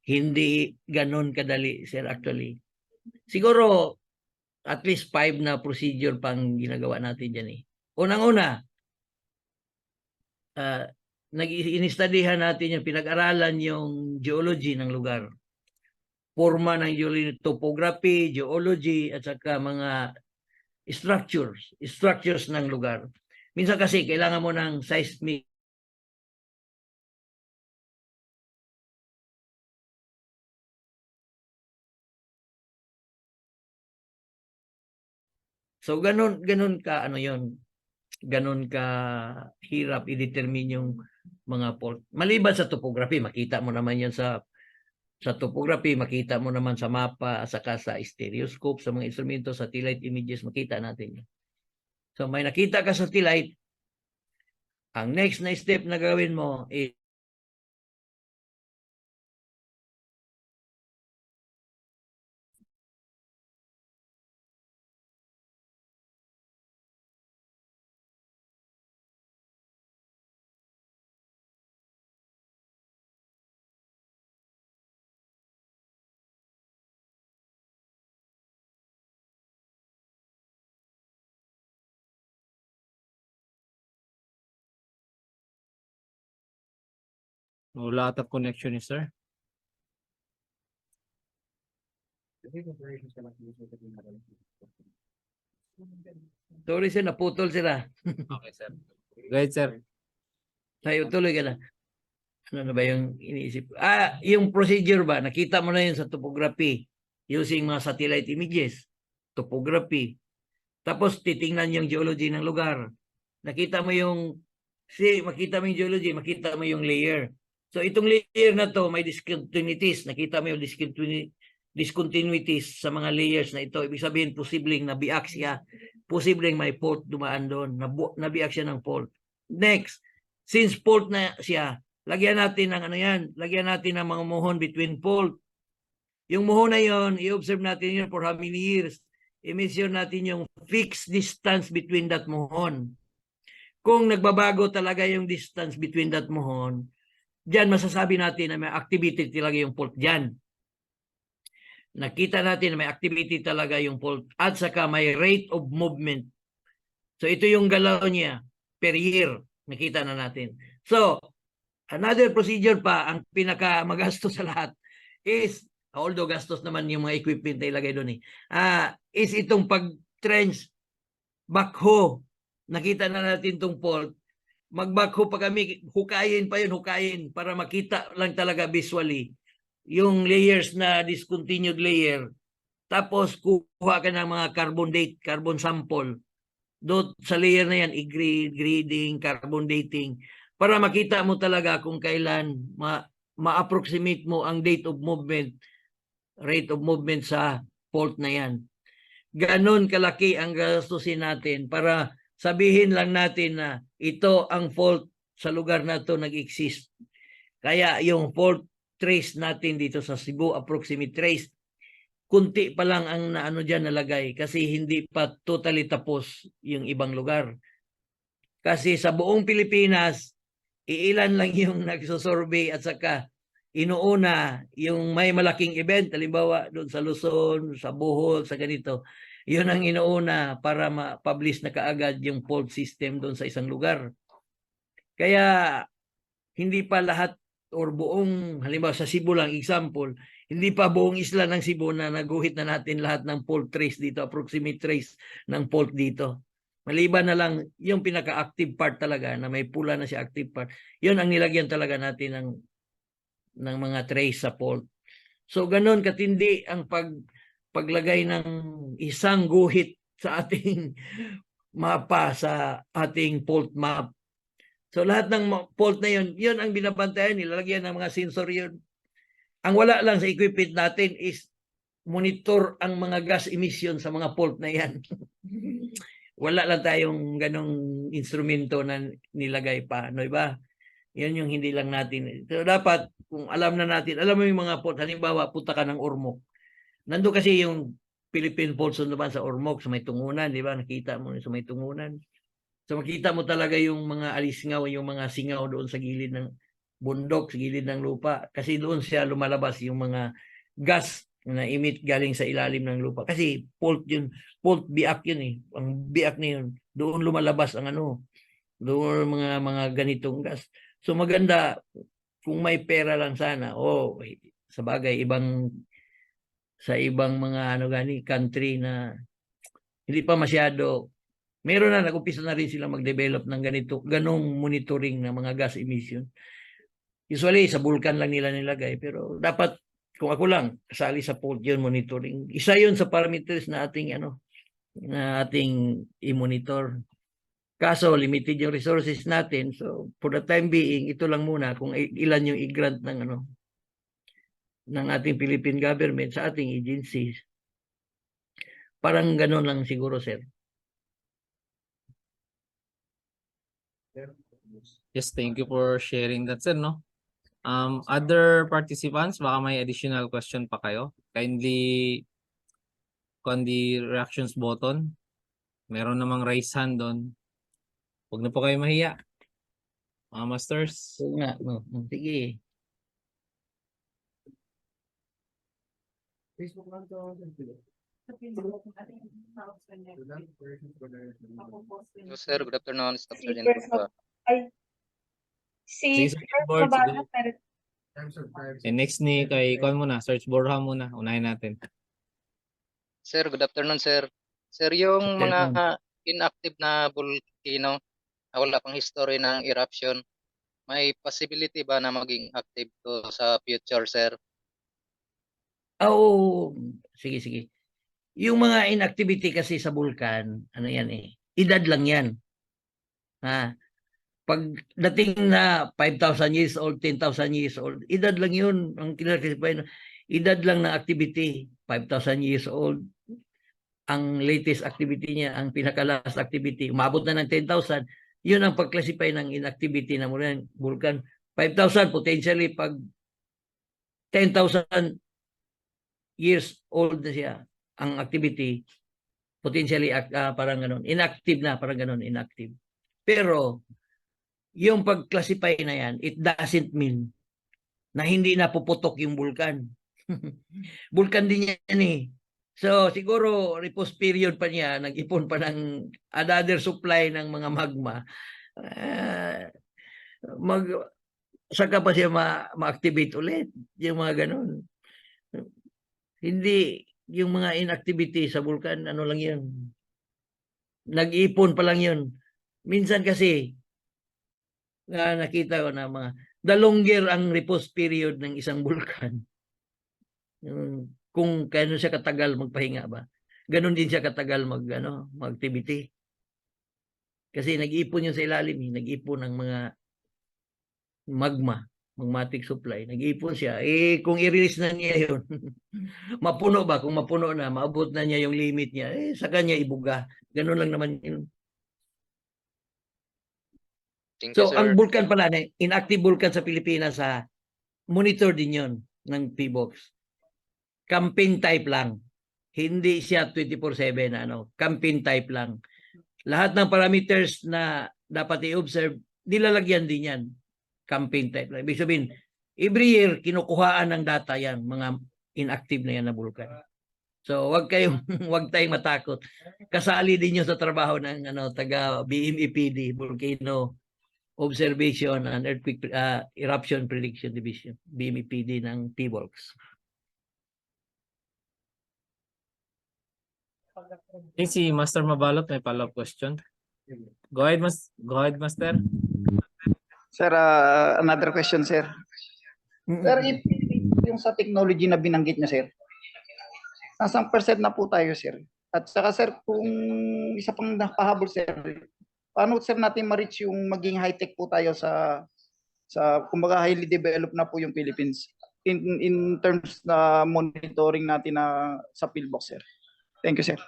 Speaker 5: Hindi ganon kadali, sir, actually. Siguro at least 5 na procedure pang ginagawa natin dyan eh. Unang-una, in-studyhan natin yung pinag-aralan yung geology ng lugar. Forma ng geology, topography, geology, at saka mga structures ng lugar. Minsan kasi kailangan mo ng seismic So ganun ka ganun ka hirap i-determine yung mga fault. Maliban sa topography, makita mo naman yan sa topography, makita mo naman sa mapa, saka sa stereoscope, sa mga instrumento, satellite images, makita natin yun. So may nakita ka sa satellite, ang next na step na gawin mo is
Speaker 2: Wala ata connection ni sir.
Speaker 5: sorry sir, naputol sila.
Speaker 2: Okay, sir. Right, sir.
Speaker 5: Tayo, tuloy ka na. Ano na ba yung iniisip? Yung procedure ba? Nakita mo na yun sa topography. using mga satellite images, topography. Tapos titingnan yung geology ng lugar. Nakita mo yung makita mo yung geology, makita mo yung layer. So itong layer na to may discontinuities. Nakita mo yung discontinuities sa mga layers na ito. Ibig sabihin posibleng nabiak siya, posibleng may fault dumaan doon, nabiak siya ng fault. Next, since fault na siya, lagyan natin ng ano yan, lagyan natin ng mga muhon between fault. Yung muhon na yon, i-observe natin yun for how many years. I-measure natin yung fixed distance between that muhon. Kung nagbabago talaga yung distance between that muhon, diyan masasabi natin na may activity talaga yung fault diyan. Nakita natin na may activity talaga yung fault at saka may rate of movement. So ito yung galaw niya per year. Nakita na natin. So, another procedure pa, ang pinaka magastos sa lahat is, although gastos naman yung mga equipment na ilagay doon is itong pag-trench backhoe. Nakita na natin itong fault. Mag-backhoe pa kami, hukayin para makita lang talaga visually yung layers na discontinued layer. Tapos kuha ka ng mga carbon sample. Doon sa layer na yan, grading, carbon dating, para makita mo talaga kung kailan ma-approximate mo ang rate of movement sa fault na yan. Ganon kalaki ang gastusin natin para sabihin lang natin na ito ang fault sa lugar na to nag-exist. Kaya yung fault trace natin dito sa Cebu, approximate trace, kunti pa lang ang naano dyan nalagay kasi hindi pa totally tapos yung ibang lugar. Kasi sa buong Pilipinas, iilan lang yung nagsosurvey at saka inuuna yung may malaking event, halimbawa doon sa Luzon, sa Bohol, sa ganito. Yun ang inuuna para ma-publish na kaagad yung fault system doon sa isang lugar. Kaya hindi pa lahat or buong, halimbawa sa Cebu lang example, hindi pa buong isla ng Cebu na naguhit na natin lahat ng fault trace dito, approximate trace ng fault dito. Maliban na lang yung pinaka-active part talaga na may pula na siya active part. Yun ang nilagyan talaga natin ng mga trace sa fault. So ganun katindi ang paglagay ng isang guhit sa ating mapa, sa ating fault map. So lahat ng fault na yun ang binabantayan, nilalagyan ng mga sensor yun. Ang wala lang sa equipment natin is monitor ang mga gas emission sa mga fault na yan. Wala lang tayong ganong instrumento na nilagay pa, no ba? Yan yung hindi lang natin. So dapat, kung alam na natin, alam mo yung mga fault, halimbawa, punta ka ng Ormoc. Nandun kasi yung Philippine fault zone naman sa Ormoc, sa may tungunan, di ba? Nakita mo sa may tungunan. So makita mo talaga yung mga alisngaw, yung mga singaw doon sa gilid ng bundok, sa gilid ng lupa. Kasi doon siya lumalabas yung mga gas na emit galing sa ilalim ng lupa. Kasi fault yun, fault biak yun eh. Ang biak na yun. Doon lumalabas ang doon mga ganitong gas. So maganda kung may pera lang sana. Sa bagay, sa ibang mga country na hindi pa masyado, meron na, nag-umpisa na rin sila mag-develop ng ganong monitoring ng mga gas emission. Usually, sa vulkan lang nila nilagay, pero dapat, kung ako lang, kasali sa fault yun, monitoring. Isa yun sa parameters na ating i-monitor. Kaso, limited yung resources natin. So, for the time being, ito lang muna kung ilan yung i-grant ng ating Philippine government sa ating agencies. Parang ganon lang siguro, sir.
Speaker 2: Yes, thank you for sharing that, sir, no? Other participants, baka may additional question pa kayo. Kindly on the reactions button. Meron namang raise hand doon. Huwag na po kayo mahiya. Mga masters.
Speaker 5: So, nga, no. Sige.
Speaker 10: Hello, sir. Good afternoon. Staff
Speaker 3: Si
Speaker 10: Sergeant
Speaker 3: First
Speaker 10: Pagpa.
Speaker 3: si
Speaker 2: Sige,
Speaker 3: First
Speaker 2: board,
Speaker 3: Mabasa,
Speaker 2: sige.
Speaker 3: pero
Speaker 2: And next ni kay Kon muna, Search Borja muna. Unahin natin.
Speaker 10: Sir, good afternoon, sir. Sir, yung
Speaker 5: Good
Speaker 10: mga inactive na volcano, wala pang history ng eruption, may possibility ba na maging active to sa future, sir?
Speaker 5: sige. Yung mga inactivity kasi sa bulkan, ano yan eh, edad lang yan. Ha? Pagdating na 5,000 years old, 10,000 years old, edad lang yun. Ang kinakasipay, edad lang ng activity, 5,000 years old. Ang latest activity niya, ang pinaka-last activity, umabot na ng 10,000, yun ang pag-classify ng inactivity na mula ng vulkan. 5,000, potentially pag 10,000 years old na siya, ang activity, potentially parang ganun, inactive na, parang ganun, inactive. Pero, yung pag-classify na yan, it doesn't mean na hindi na puputok yung vulkan. Vulkan din yan eh. So, siguro, repose period pa niya, nag-ipon pa ng another supply ng mga magma. Saka pa siya ma-activate ulit, yung mga ganun. Hindi, yung mga inactivity sa vulkan, ano lang yun. Nag-ipon pa lang yun. Minsan kasi, nakita ko na the longer ang repose period ng isang vulkan, kung kano siya katagal magpahinga ba, ganun din siya katagal mag-activity. Kasi nag-ipon yun sa ilalim, nag-ipon ng mga magmatic supply, nag-ipon siya. Kung i-release na niya yun, mapuno ba? Kung mapuno na, maabot na niya yung limit niya, sa kanya ibuga. Ganun lang naman yun. So, ang vulkan pala, inactive vulkan sa Pilipinas, monitor din yun ng PBOX. Campaign type lang. Hindi siya 24/7, campaign type lang. Lahat ng parameters na dapat i-observe, nilalagyan din yan. Campaign type lang. Ibig sabihin, every year, kinukuhaan ng data yan, mga inactive na yan na vulkan. So, wag tayong matakot. Kasali din yun sa trabaho ng taga BMEPD, Volcano Observation and Earthquake Eruption Prediction Division, BMEPD ng PBOX.
Speaker 2: Si Master Mabalot may follow-up question. Go ahead, Master.
Speaker 8: Sir, another question, sir. Sir, yung sa technology na binanggit niya, sir, nasang percent na po tayo, sir? At saka, sir, kung isa pang napahabol, sir, paano, sir, natin ma-reach yung maging high-tech po tayo sa kumbaga, highly developed na po yung Philippines in terms na monitoring natin sa PhilBox, sir? Thank you, sir.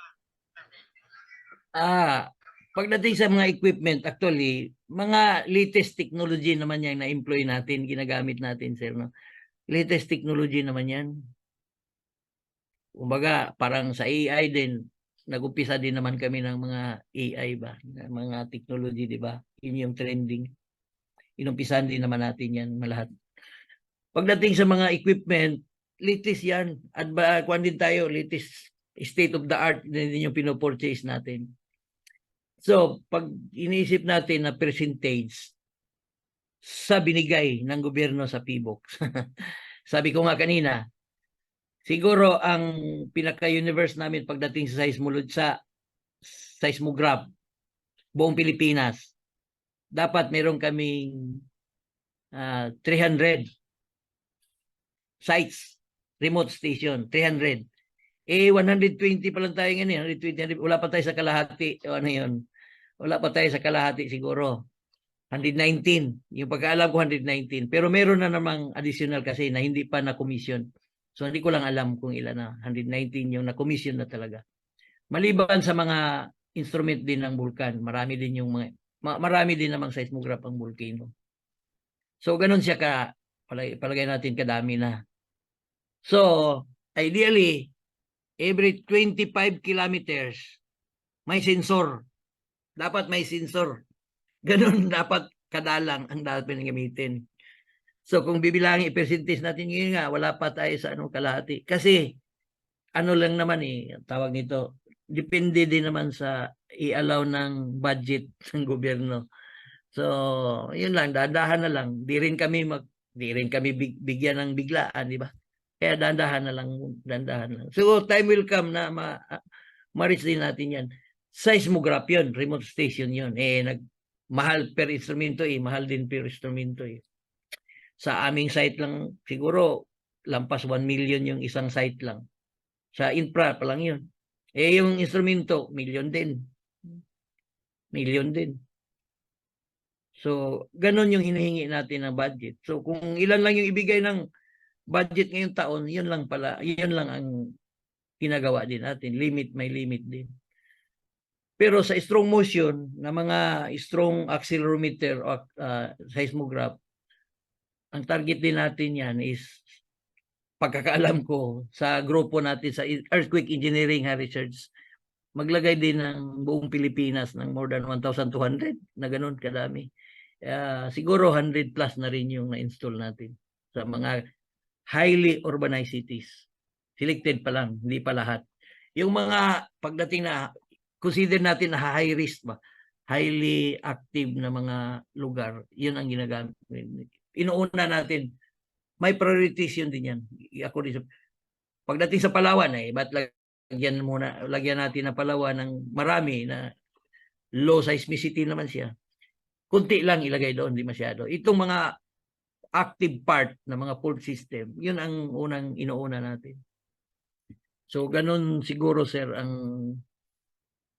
Speaker 5: Pagdating sa mga equipment, actually, mga latest technology naman yan na-employ natin, ginagamit natin, sir. No? Latest technology naman yan. Kumbaga, parang sa AI din, nag-umpisa din naman kami ng mga AI ba? Mga technology, di ba? Yun yung trending. Inumpisan din naman natin yan, malahat. Pagdating sa mga equipment, latest yan. At kuwan din tayo, latest state of the art din yung pinopurchase natin. So, pag iniisip natin na percentage sa binigay ng gobyerno sa PBOX, sabi ko nga kanina, siguro ang pinaka-universe namin pagdating sa seismograph, buong Pilipinas, dapat meron kaming 300 sites, remote station, 300. 120 pa lang tayo ngayon, 120, wala pa tayo sa kalahati, wala pa tayo sa kalahati siguro. 119, yung pagkaalam ko 119, pero meron na namang additional kasi na hindi pa na-commission. So hindi ko lang alam kung ilan na, 119 yung na-commission na talaga. Maliban sa mga instrument din ng vulkan, marami din namang seismograph ang volcano. So ganun siya palagay natin kadami na. So ideally, every 25 kilometers, may sensor. Dapat may sensor. Ganun dapat kadalang ang dapat gamitin. So kung bibilangin i-percentage natin ngayon nga, wala pa tayo sa kalahati. Kasi lang naman tawag nito, depende din naman sa i-allow ng budget ng gobyerno. So yun lang, dadahan na lang. Di rin kami bigyan ng biglaan, di ba? Kaya dandahan na lang. So, time will come na ma-reach din natin yan. Seismograph yun, remote station yun. Mahal per instrumento mahal din per instrumento Sa aming site lang, siguro, lampas 1 million yung isang site lang. Sa infra pa lang yun. Eh, yung instrumento, million din. Million din. So, ganun yung hinihingi natin ng budget. So, kung ilan lang yung ibigay ng budget ngayong taon, yun lang pala, yun lang ang ginagawa din natin. May limit din. Pero sa strong motion, na mga strong accelerometer o seismograph, ang target din natin yan is, pagkakaalam ko, sa grupo natin sa earthquake engineering research, maglagay din ng buong Pilipinas ng more than 1,200 na ganun kadami. Siguro 100 plus na rin yung na-install natin sa mga highly urbanized cities. Selected pa lang, hindi pa lahat. Yung mga pagdating na, consider natin na high risk ba, highly active na mga lugar, yun ang ginagamit. Inuuna natin, may priorities yun din yan. Ako din, pagdating sa Palawan, ba't lagyan natin na Palawan ng marami na low seismicity naman siya. Kunti lang ilagay doon, hindi masyado. Itong mga active part ng mga fault system, yun ang unang inuuna natin. So, ganun siguro, sir, ang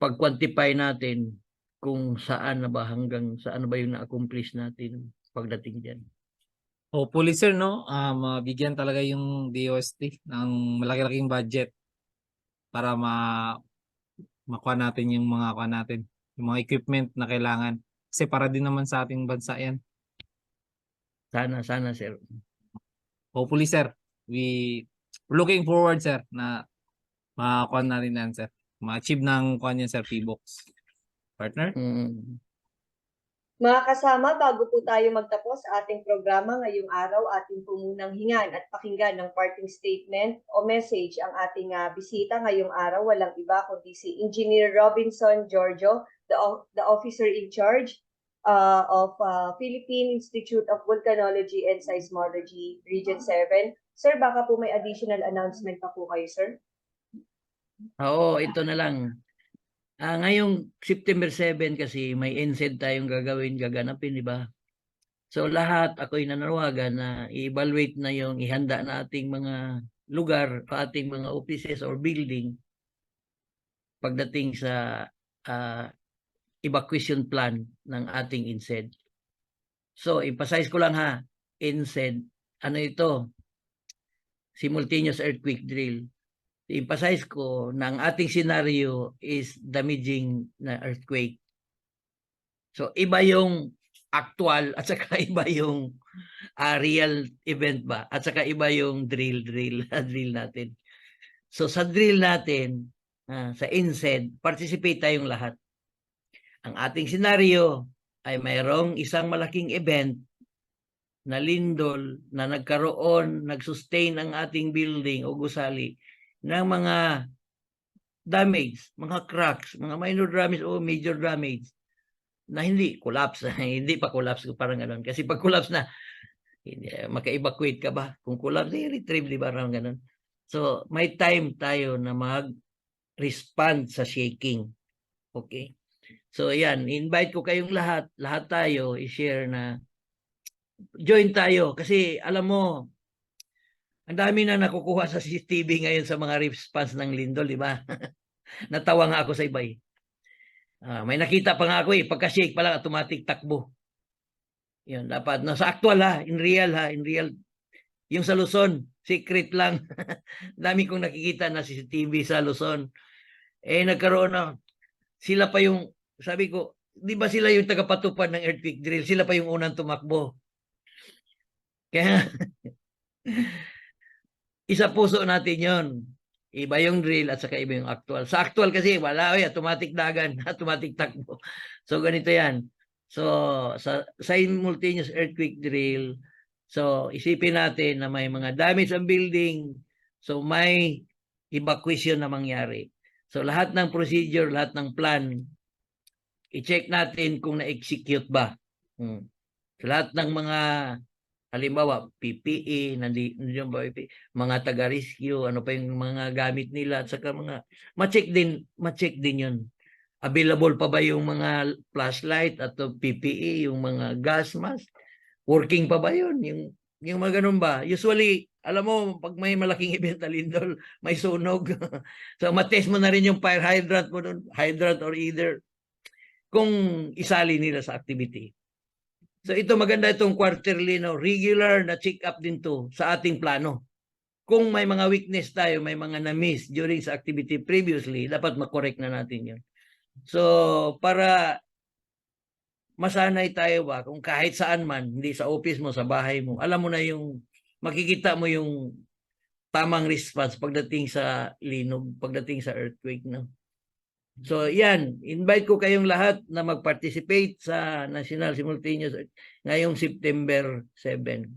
Speaker 5: pag-quantify natin kung saan na ba, hanggang saan na ba yung na-accomplish natin pagdating dyan.
Speaker 2: Hopefully sir, no, mabigyan talaga yung DOST ng malaki-laking budget para makuha natin yung yung mga equipment na kailangan. Kasi para din naman sa ating bansa yan.
Speaker 5: Sana, sir.
Speaker 2: Hopefully sir, we're looking forward sir na makakuha natin yan sir. Ma-achieve ng kuha niyan sir, PBOX. Partner?
Speaker 3: Mga kasama, bago po tayo magtapos sa ating programa ngayong araw, ating po munang hingan at pakinggan ng parting statement o message ang ating bisita ngayong araw. Walang iba kundi si Engineer Robinson Giorgio, the officer in charge of Philippine Institute of Volcanology and Seismology, Region 7. Sir, baka po may additional announcement pa po kayo, sir?
Speaker 5: Oo, ito na lang. Ngayong September 7 kasi may NSED tayong gaganapin, di ba? So lahat ako'y nananawagan na i-evaluate na yung ihanda na ating mga lugar, ating mga offices or building pagdating sa evacuation plan ng ating NSED. So, emphasize ko lang ha, NSED, ano ito? Simultaneous earthquake drill. Emphasize ko na ang ating scenario is damaging na earthquake. So, iba yung actual at saka iba yung real event ba? At saka iba yung drill natin. So, sa drill natin, sa NSED, participate tayong lahat. Ang ating scenario ay mayroong isang malaking event na lindol na nag-sustain ang ating building o gusali ng mga damage, mga cracks, mga minor damage o major damage na hindi collapse, hindi pa collapse, parang gano'n. Kasi pag collapse na, maka-evacuate ka ba? Kung collapse, retrieve, di ba? Parang gano'n. So, may time tayo na mag-respond sa shaking. Okay? So, yan. Invite ko kayong lahat tayo i-share na join tayo. Kasi, alam mo, ang dami na nakukuha sa CCTV ngayon sa mga response ng lindol, di ba? Natawa nga ako sa iba eh. May nakita pa nga ako eh, pagka-shake pa lang, automatic takbo. Yun, dapat. No, sa actual in real. Yung sa Luzon, secret lang. Dami kong nakikita na CCTV sa Luzon. Nagkaroon na, sila pa yung, sabi ko, di ba sila yung tagapatupad ng earthquake drill? Sila pa yung unang tumakbo. Kaya, isa puso natin yon. Iba yung drill at saka iba yung actual. Sa actual kasi, wala, automatic dagan, automatic takbo. So, ganito yan. So, sa simultaneous earthquake drill, so, isipin natin na may mga damage ang building, so may evacuation na mangyari. So, lahat ng procedure, lahat ng plan, i-check natin kung na-execute ba. So, lahat ng mga halimbawa, PPE, nandiyan ba, mga taga-rescue, ano pa yung mga gamit nila, at saka mga, ma-check din yun. Available pa ba yung mga flashlight at PPE, yung mga gas mask? Working pa ba yun? Yung Yung mga ganun ba? Usually, alam mo, pag may malaking event na lindol, may sunog. So, matest mo na rin yung fire hydrant mo dun, hydrant or either kung isali nila sa activity. So, ito maganda itong quarterly, no? Regular na check-up din to sa ating plano. Kung may mga weakness tayo, may mga na-miss during sa activity previously, dapat makorek na natin yun. So, para masanay tayo ba, kung kahit saan man, hindi sa office mo, sa bahay mo, alam mo na yung, makikita mo yung tamang response pagdating sa linog, pagdating sa earthquake, no? So, yan, invite ko kayong lahat na mag-participate sa National Simultaneous ngayong September 7.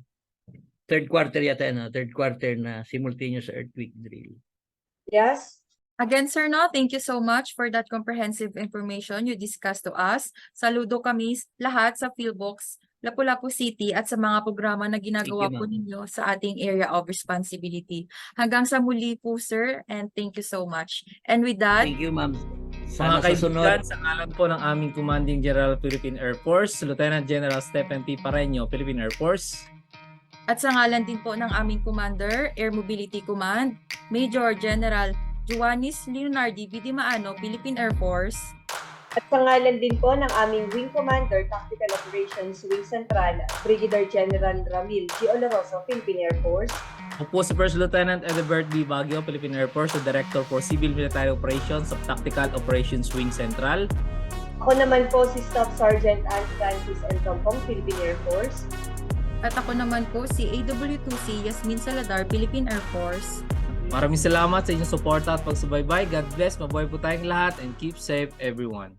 Speaker 5: Third quarter yata, no? Third quarter na simultaneous earthquake drill.
Speaker 3: Yes?
Speaker 4: Again, sir, no, thank you so much for that comprehensive information you discussed to us. Saludo kami lahat sa Philbox, Lapu-Lapu City at sa mga programa na ginagawa
Speaker 5: Thank you,
Speaker 4: po
Speaker 5: ma'am.
Speaker 4: ninyo sa ating area of responsibility. Hanggang sa muli po, sir, and thank you so much. And with that,
Speaker 5: Thank you, ma'am.
Speaker 2: Mga
Speaker 5: Sana sa
Speaker 2: kaibigan,
Speaker 5: sunod.
Speaker 2: sa ngalan po ng aming Commanding General Philippine Air Force, Lieutenant General Stephen P. Pareño, Philippine Air Force.
Speaker 4: at sa ngalan din po ng aming Commander, Air Mobility Command, Major General Juanis Leonardi Vidimaano, Philippine Air Force.
Speaker 3: At sa ngalan din po ng aming Wing Commander, Tactical Operations Wing Central, Brigadier General Ramil G. Oloroso, Philippine Air Force.
Speaker 2: Ako po si First Lieutenant Edebert B. Baguio, Philippine Air Force, the Director for Civil Military Operations of Tactical Operations Wing Central.
Speaker 3: Ako naman po si Staff Sergeant Anne Francis N. Tompong, Philippine Air Force.
Speaker 4: At ako naman po si AW2C Yasmin Saladar, Philippine Air Force.
Speaker 2: Maraming salamat sa inyong suporta at pagsubaybay. God bless, mabuhay po tayong lahat and keep safe everyone.